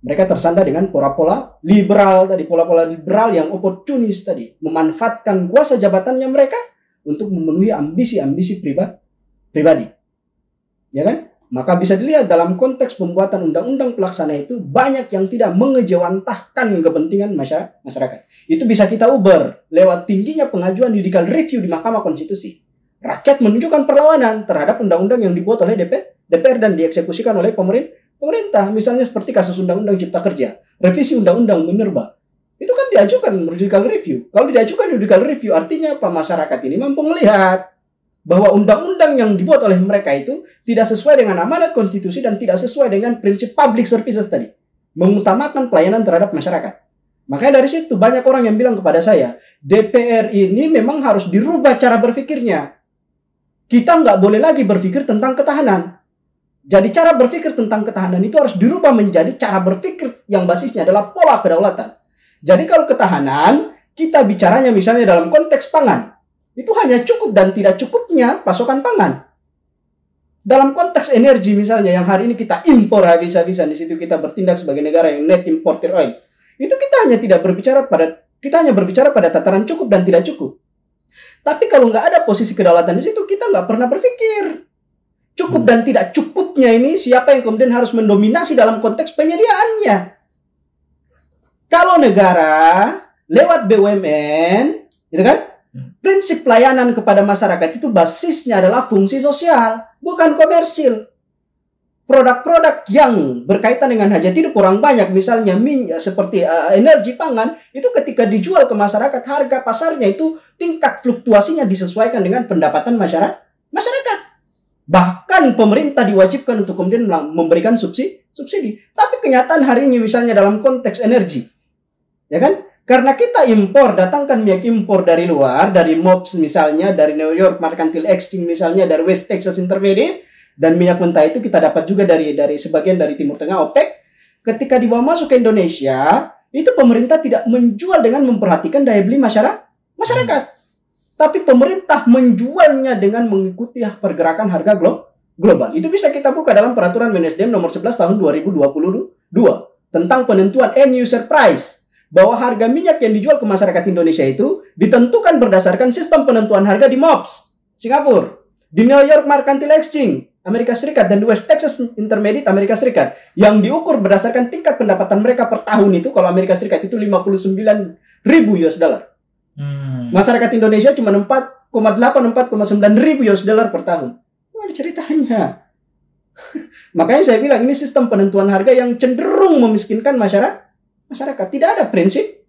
Mereka tersandra dengan pola-pola liberal tadi, pola-pola liberal yang oportunis tadi, memanfaatkan kuasa jabatannya mereka untuk memenuhi ambisi-ambisi pribadi. Ya kan? Maka bisa dilihat dalam konteks pembuatan undang-undang pelaksana itu banyak yang tidak mengejawantahkan kepentingan masyarakat. Itu bisa kita ubah lewat tingginya pengajuan judicial review di Mahkamah Konstitusi. Rakyat menunjukkan perlawanan terhadap undang-undang yang dibuat oleh DPR dan dieksekusikan oleh pemerintah. Misalnya seperti kasus Undang-Undang Cipta Kerja, revisi Undang-Undang Minerba. Itu kan diajukan judicial review. Kalau diajukan judicial review artinya apa? Masyarakat ini mampu melihat bahwa undang-undang yang dibuat oleh mereka itu tidak sesuai dengan amanat konstitusi dan tidak sesuai dengan prinsip public services tadi. Mengutamakan pelayanan terhadap masyarakat. Makanya dari situ banyak orang yang bilang kepada saya, DPR ini memang harus dirubah cara berpikirnya. Kita nggak boleh lagi berpikir tentang ketahanan. Jadi cara berpikir tentang ketahanan itu harus dirubah menjadi cara berpikir yang basisnya adalah pola kedaulatan. Jadi kalau ketahanan, kita bicaranya misalnya dalam konteks pangan. Itu hanya cukup dan tidak cukupnya pasokan pangan. Dalam konteks energi misalnya yang hari ini kita impor habis-habisan, di situ kita bertindak sebagai negara yang net importer oil. Itu kita hanya berbicara pada tataran cukup dan tidak cukup. Tapi kalau nggak ada posisi kedaulatan di situ, kita nggak pernah berpikir cukup dan tidak cukupnya ini siapa yang kemudian harus mendominasi dalam konteks penyediaannya. Kalau negara lewat BUMN, gitu kan? Prinsip pelayanan kepada masyarakat itu basisnya adalah fungsi sosial, bukan komersil. Produk-produk yang berkaitan dengan hajat hidup orang banyak, misalnya seperti energi pangan, itu ketika dijual ke masyarakat, harga pasarnya itu tingkat fluktuasinya disesuaikan dengan pendapatan masyarakat. Bahkan pemerintah diwajibkan untuk kemudian memberikan subsidi. Tapi kenyataan hari ini misalnya dalam konteks energi, ya kan? Karena kita impor, datangkan minyak impor dari luar, dari MOPS misalnya, dari New York Mercantile Exchange misalnya, dari West Texas Intermediate, dan minyak mentah itu kita dapat juga dari sebagian dari Timur Tengah OPEC. Ketika dibawa masuk ke Indonesia, itu pemerintah tidak menjual dengan memperhatikan daya beli masyarakat. Tapi pemerintah menjualnya dengan mengikuti pergerakan harga global. Itu bisa kita buka dalam peraturan Mensesdem nomor 11 tahun 2022 tentang penentuan end user price. Bahwa harga minyak yang dijual ke masyarakat Indonesia itu ditentukan berdasarkan sistem penentuan harga di MOPS, Singapura, di New York Mercantile Exchange, Amerika Serikat, dan di West Texas Intermediate, Amerika Serikat, yang diukur berdasarkan tingkat pendapatan mereka per tahun itu. Kalau Amerika Serikat itu 59.000 US dollar. Masyarakat Indonesia cuma 4,9 ribu US dollar per tahun. Mana ceritanya? Makanya saya bilang ini sistem penentuan harga yang cenderung memiskinkan masyarakat. Tidak ada prinsip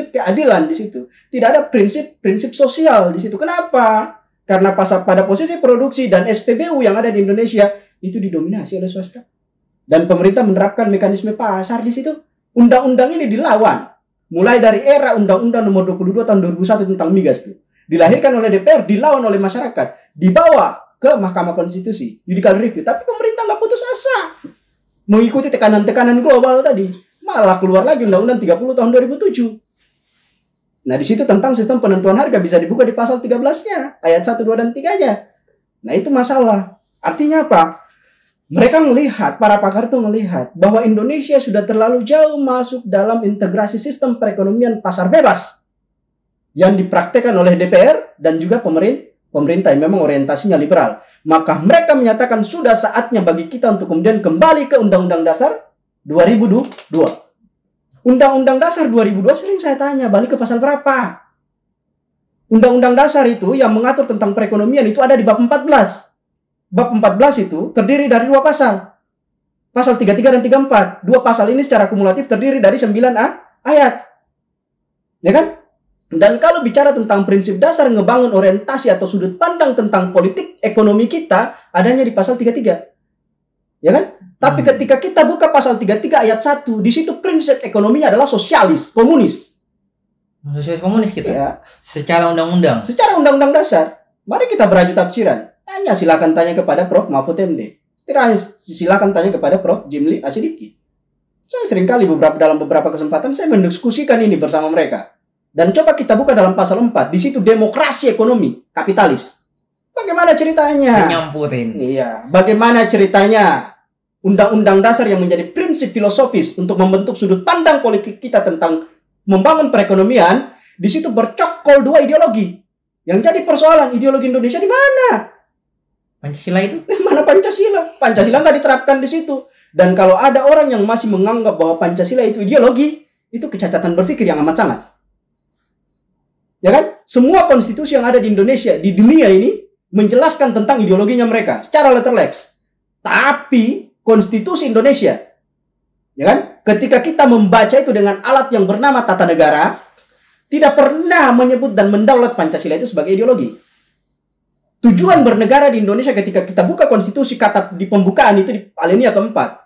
keadilan di situ. Tidak ada prinsip sosial di situ. Kenapa? Karena pada posisi produksi dan SPBU yang ada di Indonesia itu didominasi oleh swasta. Dan pemerintah menerapkan mekanisme pasar di situ. Undang-undang ini dilawan. Mulai dari era Undang-Undang Nomor 22 Tahun 2001 tentang migas itu. Dilahirkan oleh DPR, dilawan oleh masyarakat, dibawa ke Mahkamah Konstitusi, judicial review. Tapi pemerintah nggak putus asa. Mengikuti tekanan-tekanan global tadi. Malah keluar lagi Undang-Undang 30 Tahun 2007. Nah, di situ tentang sistem penentuan harga bisa dibuka di pasal 13-nya, ayat 1, 2, dan 3-nya. Nah, itu masalah. Artinya apa? Mereka melihat, para pakar itu melihat bahwa Indonesia sudah terlalu jauh masuk dalam integrasi sistem perekonomian pasar bebas yang dipraktekkan oleh DPR dan juga pemerintah yang memang orientasinya liberal. Maka mereka menyatakan sudah saatnya bagi kita untuk kemudian kembali ke Undang-Undang Dasar 2002. Undang-Undang Dasar 2002 sering saya tanya, balik ke pasal berapa? Undang-Undang Dasar itu yang mengatur tentang perekonomian itu ada di bab 14. Bab 14 itu terdiri dari 2 pasal. Pasal 33 dan 34. 2 pasal ini secara kumulatif terdiri dari 9 ayat. Ya kan? Dan kalau bicara tentang prinsip dasar ngebangun orientasi atau sudut pandang tentang politik ekonomi kita, adanya di pasal 33. Ya kan? Tapi ketika kita buka pasal 33 ayat 1, di situ prinsip ekonominya adalah sosialis, komunis. Sosialis komunis kita? Ya. Secara undang-undang? Secara undang-undang dasar. Mari kita beraju tafsiran. Silakan tanya kepada Prof. Mahfud MD. Silakan tanya kepada Prof. Jimli Asidiki. Saya seringkali dalam beberapa kesempatan saya mendiskusikan ini bersama mereka. Dan coba kita buka dalam pasal 4. Di situ demokrasi ekonomi kapitalis. Bagaimana ceritanya? Nyampurin. Iya. Bagaimana ceritanya? Undang-undang dasar yang menjadi prinsip filosofis untuk membentuk sudut pandang politik kita tentang membangun perekonomian. Di situ bercokol 2 ideologi. Yang jadi persoalan, ideologi Indonesia di mana? Pancasila itu? Mana Pancasila? Pancasila nggak diterapkan di situ. Dan kalau ada orang yang masih menganggap bahwa Pancasila itu ideologi, itu kecacatan berpikir yang amat sangat. Ya kan? Semua konstitusi yang ada di Indonesia, di dunia ini, menjelaskan tentang ideologinya mereka secara letterlex. Tapi konstitusi Indonesia, ya kan? Ketika kita membaca itu dengan alat yang bernama tata negara, tidak pernah menyebut dan mendaulat Pancasila itu sebagai ideologi. Tujuan bernegara di Indonesia ketika kita buka konstitusi kata di pembukaan itu di alinea keempat.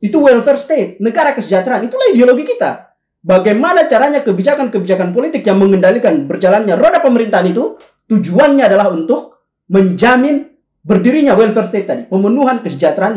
Itu welfare state, negara kesejahteraan. Itulah ideologi kita. Bagaimana caranya kebijakan-kebijakan politik yang mengendalikan berjalannya roda pemerintahan itu, tujuannya adalah untuk menjamin berdirinya welfare state tadi. Pemenuhan kesejahteraan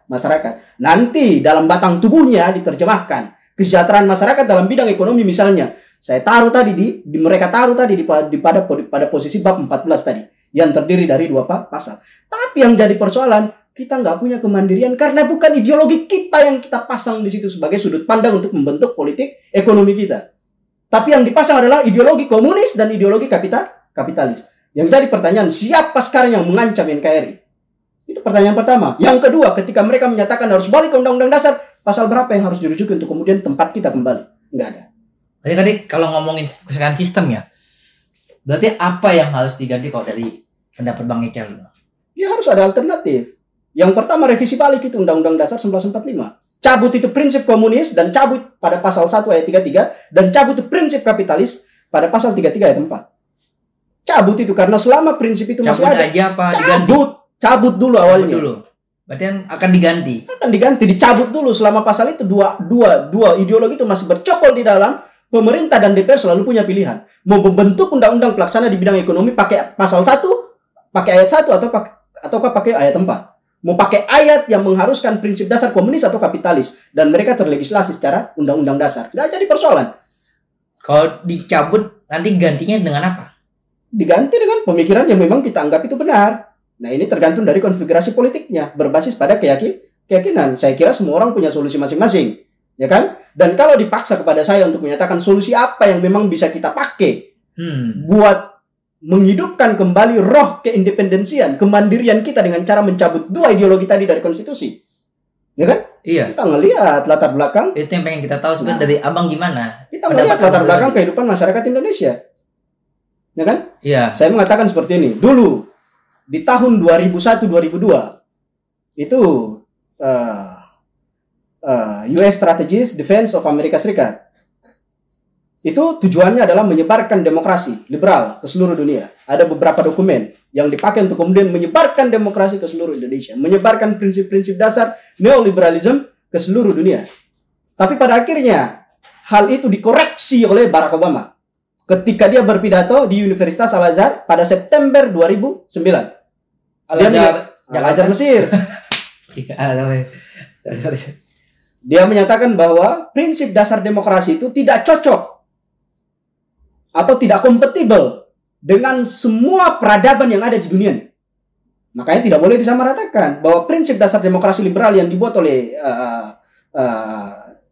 masyarakat. Nanti dalam batang tubuhnya diterjemahkan. Kesejahteraan masyarakat dalam bidang ekonomi misalnya. Saya taruh tadi mereka taruh tadi pada posisi bab 14 tadi. Yang terdiri dari 2 pasal. Tapi yang jadi persoalan, kita nggak punya kemandirian karena bukan ideologi kita yang kita pasang di situ sebagai sudut pandang untuk membentuk politik ekonomi kita. Tapi yang dipasang adalah ideologi komunis dan ideologi kapitalis. Yang jadi pertanyaan, siapa sekarang yang mengancam NKRI? Itu pertanyaan pertama. Yang kedua, ketika mereka menyatakan harus balik ke Undang-Undang Dasar, pasal berapa yang harus dirujuki untuk kemudian tempat kita kembali? Nggak ada. Tadi kalau ngomongin kesekaan sistem ya, berarti apa yang harus diganti kalau dari pendapat Bang Ical? Ya harus ada alternatif. Yang pertama revisi balik itu Undang-Undang Dasar 1945. Cabut itu prinsip komunis dan cabut pada pasal 1 ayat 33 dan cabut itu prinsip kapitalis pada pasal 33 ayat 4. Cabut itu karena selama prinsip itu masih ada. Cabut aja apa diganti? Cabut dulu awalnya. Cabut dulu. Berarti akan diganti. Akan diganti, dicabut dulu selama pasal itu dua ideologi itu masih bercokol di dalam. Pemerintah dan DPR selalu punya pilihan. Mau membentuk undang-undang pelaksana di bidang ekonomi pakai pasal 1, pakai ayat 1 ataukah pakai ayat 4. Mau pakai ayat yang mengharuskan prinsip dasar komunis atau kapitalis. Dan mereka terlegislasi secara undang-undang dasar. Nggak jadi persoalan. Kalau dicabut, nanti gantinya dengan apa? Diganti dengan pemikiran yang memang kita anggap itu benar. Nah, ini tergantung dari konfigurasi politiknya. Berbasis pada keyakinan. Saya kira semua orang punya solusi masing-masing. Ya kan? Dan kalau dipaksa kepada saya untuk menyatakan solusi apa yang memang bisa kita pakai buat menghidupkan kembali roh keindependensian, kemandirian kita dengan cara mencabut 2 ideologi tadi dari konstitusi. Ya kan? Iya. Kita ngelihat latar belakang. Itu yang pengen kita tahu sebenarnya dari Abang gimana. Kita melihat latar belakang kehidupan masyarakat Indonesia. Ya kan? Iya. Saya mengatakan seperti ini. Dulu di tahun 2001-2002 itu US Strategies Defense of Amerika Serikat Itu tujuannya adalah menyebarkan demokrasi liberal ke seluruh dunia. Ada beberapa dokumen yang dipakai untuk kemudian menyebarkan demokrasi ke seluruh Indonesia, menyebarkan prinsip-prinsip dasar neoliberalisme ke seluruh dunia. Tapi pada akhirnya hal itu dikoreksi oleh Barack Obama ketika dia berpidato di Universitas Al-Azhar pada September 2009. Al-Azhar Mesir. Dia menyatakan bahwa prinsip dasar demokrasi itu tidak cocok atau tidak kompatibel dengan semua peradaban yang ada di dunia ini. Makanya tidak boleh disamaratakan bahwa prinsip dasar demokrasi liberal yang dibuat oleh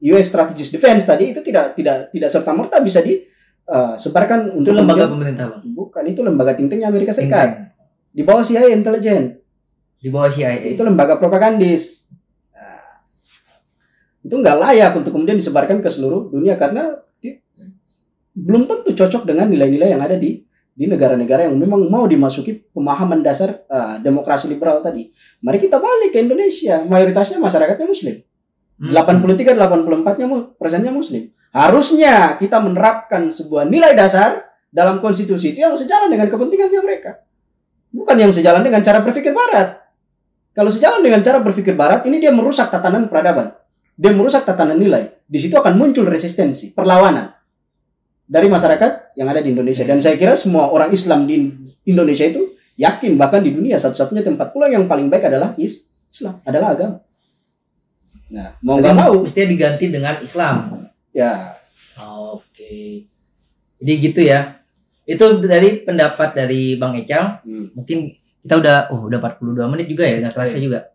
US Strategic Defense tadi itu tidak serta-merta bisa disebarkan untuk lembaga pemerintah, Bang. Bukan, itu lembaga think-tanknya Amerika Serikat. Di bawah CIA intelijen. Di bawah CIA. Itu lembaga propagandis. Itu nggak layak untuk kemudian disebarkan ke seluruh dunia karena belum tentu cocok dengan nilai-nilai yang ada di negara-negara yang memang mau dimasuki pemahaman dasar demokrasi liberal tadi. Mari kita balik ke Indonesia, mayoritasnya masyarakatnya Muslim. 83-84% Muslim. Harusnya kita menerapkan sebuah nilai dasar dalam konstitusi itu yang sejalan dengan kepentingannya mereka. Bukan yang sejalan dengan cara berpikir Barat. Kalau sejalan dengan cara berpikir Barat, ini dia merusak tatanan peradaban. Dia merusak tatanan nilai. Di situ akan muncul resistensi, perlawanan dari masyarakat yang ada di Indonesia. Dan saya kira semua orang Islam di Indonesia itu yakin, bahkan di dunia satu-satunya tempat pulang yang paling baik adalah Islam, adalah agama. Nah, mau nggak mau mestinya diganti dengan Islam. Ya. Oke. Jadi gitu ya. Itu dari pendapat dari Bang Ecal. Mungkin kita udah 42 menit juga ya, nggak kerasa juga.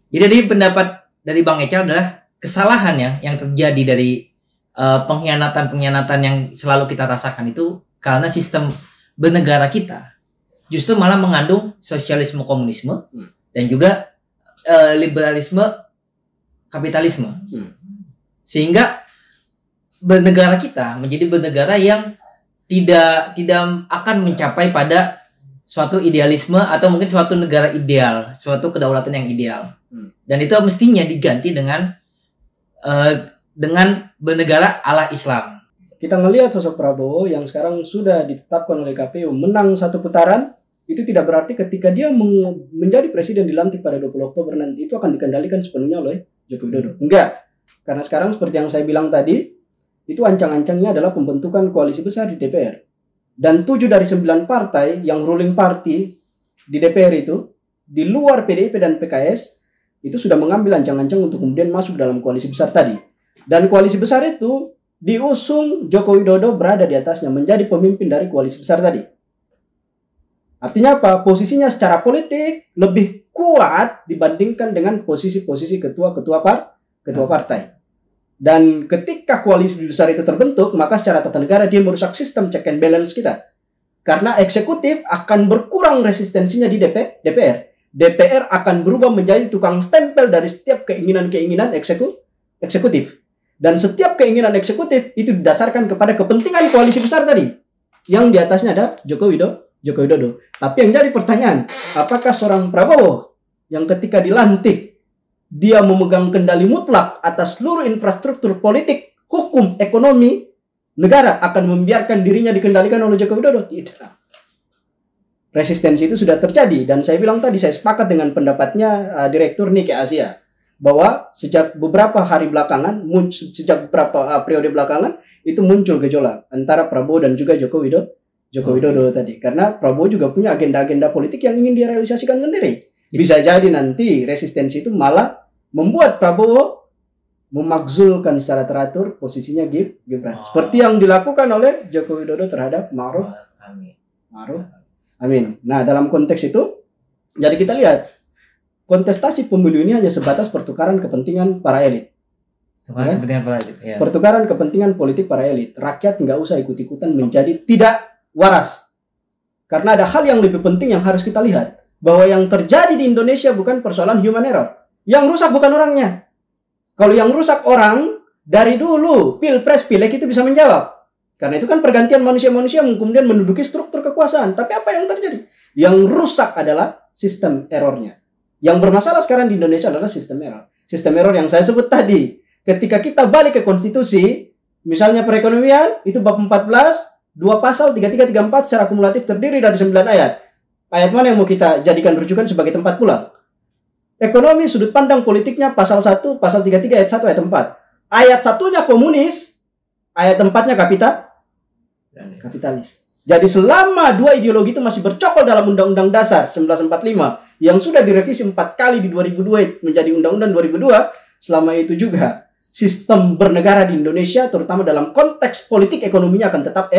Jadi dari pendapat dari Bang Ecal adalah kesalahannya yang terjadi dari pengkhianatan yang selalu kita rasakan itu karena sistem bernegara kita justru malah mengandung sosialisme komunisme dan juga liberalisme kapitalisme, sehingga bernegara kita menjadi bernegara yang tidak akan mencapai pada suatu idealisme atau mungkin suatu negara ideal, suatu kedaulatan yang ideal, dan itu mestinya diganti dengan bernegara ala Islam. Kita ngelihat sosok Prabowo yang sekarang sudah ditetapkan oleh KPU menang satu putaran, itu tidak berarti ketika dia menjadi presiden dilantik pada 20 Oktober nanti itu akan dikendalikan sepenuhnya oleh Joko Widodo. Enggak. Karena sekarang seperti yang saya bilang tadi, itu ancang-ancangnya adalah pembentukan koalisi besar di DPR. Dan 7 dari 9 partai yang ruling party di DPR itu, di luar PDIP dan PKS, itu sudah mengambil ancang-ancang untuk kemudian masuk dalam koalisi besar tadi. Dan koalisi besar itu diusung Joko Widodo berada di atasnya, menjadi pemimpin dari koalisi besar tadi. Artinya apa? Posisinya secara politik lebih kuat dibandingkan dengan posisi-posisi ketua-ketua partai. Dan ketika koalisi besar itu terbentuk, maka secara tata negara dia merusak sistem check and balance kita. Karena eksekutif akan berkurang resistensinya di DPR. DPR akan berubah menjadi tukang stempel dari setiap keinginan-keinginan eksekutif. Dan setiap keinginan eksekutif itu didasarkan kepada kepentingan koalisi besar tadi. Yang di atasnya ada Joko Widodo. Tapi yang jadi pertanyaan, apakah seorang Prabowo yang ketika dilantik dia memegang kendali mutlak atas seluruh infrastruktur politik, hukum, ekonomi negara akan membiarkan dirinya dikendalikan oleh Joko Widodo? Tidak. Resistensi itu sudah terjadi, dan saya bilang tadi saya sepakat dengan pendapatnya Direktur Nikkei Asia bahwa sejak beberapa hari belakangan, sejak beberapa periode belakangan itu muncul gejolak antara Prabowo dan juga Joko Widodo tadi, karena Prabowo juga punya agenda-agenda politik yang ingin dia realisasikan sendiri. Bisa jadi nanti resistensi itu malah membuat Prabowo memakzulkan secara teratur posisinya Gibran, seperti yang dilakukan oleh Joko Widodo terhadap Ma'ruf Amin. Nah, dalam konteks itu, jadi kita lihat kontestasi pemilu ini hanya sebatas pertukaran kepentingan para elit. Pertukaran kepentingan politik para elit. Rakyat nggak usah ikut-ikutan menjadi tidak waras. Karena ada hal yang lebih penting yang harus kita lihat. Bahwa yang terjadi di Indonesia bukan persoalan human error. Yang rusak bukan orangnya. Kalau yang rusak orang, dari dulu pilpres pileg itu bisa menjawab. Karena itu kan pergantian manusia-manusia yang kemudian menduduki struktur kekuasaan. Tapi apa yang terjadi? Yang rusak adalah sistem errornya. Yang bermasalah sekarang di Indonesia adalah sistem error. Sistem error yang saya sebut tadi. Ketika kita balik ke konstitusi, Misalnya perekonomian, itu bab 14, 2 pasal 33, 34 secara kumulatif terdiri dari 9 ayat. Ayat mana yang mau kita jadikan rujukan sebagai tempat pulang? Ekonomi sudut pandang politiknya pasal 1, pasal 33 ayat 1 ayat 4. Ayat 1-nya komunis, ayat 4-nya kapitalis. Jadi selama dua ideologi itu masih bercokol dalam Undang-Undang Dasar 1945 yang sudah direvisi 4 kali di 2002 menjadi Undang-Undang 2002, selama itu juga sistem bernegara di Indonesia terutama dalam konteks politik ekonominya akan tetap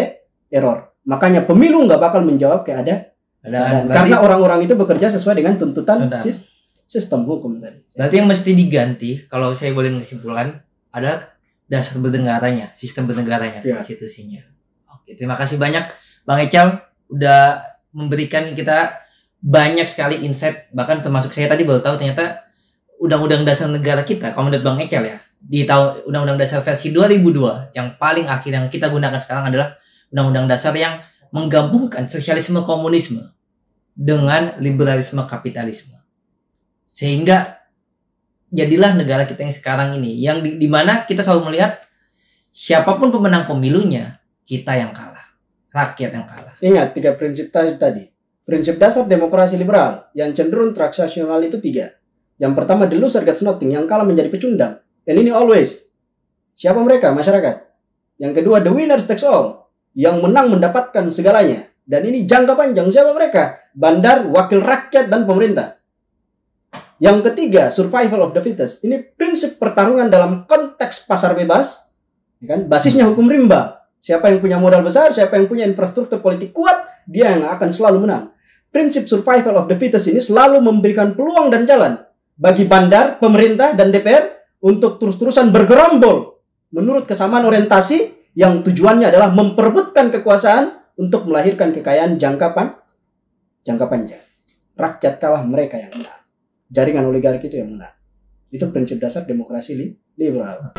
error. Makanya pemilu nggak bakal menjawab keadaan karena orang-orang itu bekerja sesuai dengan tuntutan sistem hukum tadi. Berarti yang mesti diganti, kalau saya boleh menyimpulkan, ada dasar bernegaranya, sistem bernegaranya, konstitusinya. Oke, terima kasih banyak Bang Echal udah memberikan kita banyak sekali insight, bahkan termasuk saya tadi baru tahu ternyata Undang-Undang Dasar Negara kita, kalau menurut Bang Echal ya, di tahun Undang-Undang Dasar versi 2002 yang paling akhir yang kita gunakan sekarang adalah Undang-Undang Dasar yang menggabungkan sosialisme komunisme dengan liberalisme kapitalisme. Sehingga jadilah negara kita yang sekarang ini, yang di mana kita selalu melihat siapapun pemenang pemilunya, kita yang kalah, rakyat yang kalah. Ingat 3 prinsip tadi. Prinsip dasar demokrasi liberal yang cenderung transaksional itu 3. Yang pertama, the loser gets nothing, yang kalah menjadi pecundang. And ini always. Siapa mereka? Masyarakat. Yang kedua, the winner takes all, yang menang mendapatkan segalanya. Dan ini jangka panjang. Siapa mereka? Bandar, wakil rakyat, dan pemerintah. Yang ketiga, survival of the fittest. Ini prinsip pertarungan dalam konteks pasar bebas, ya kan? Basisnya hukum rimba. Siapa yang punya modal besar, siapa yang punya infrastruktur politik kuat, dia yang akan selalu menang. Prinsip survival of the fittest ini selalu memberikan peluang dan jalan bagi bandar, pemerintah, dan DPR untuk terus-terusan bergerombol menurut kesamaan orientasi yang tujuannya adalah memperebutkan kekuasaan untuk melahirkan kekayaan jangka panjang. Rakyat kalah, mereka yang menang. Jaringan oligarki itu yang menang. Itu prinsip dasar demokrasi liberal.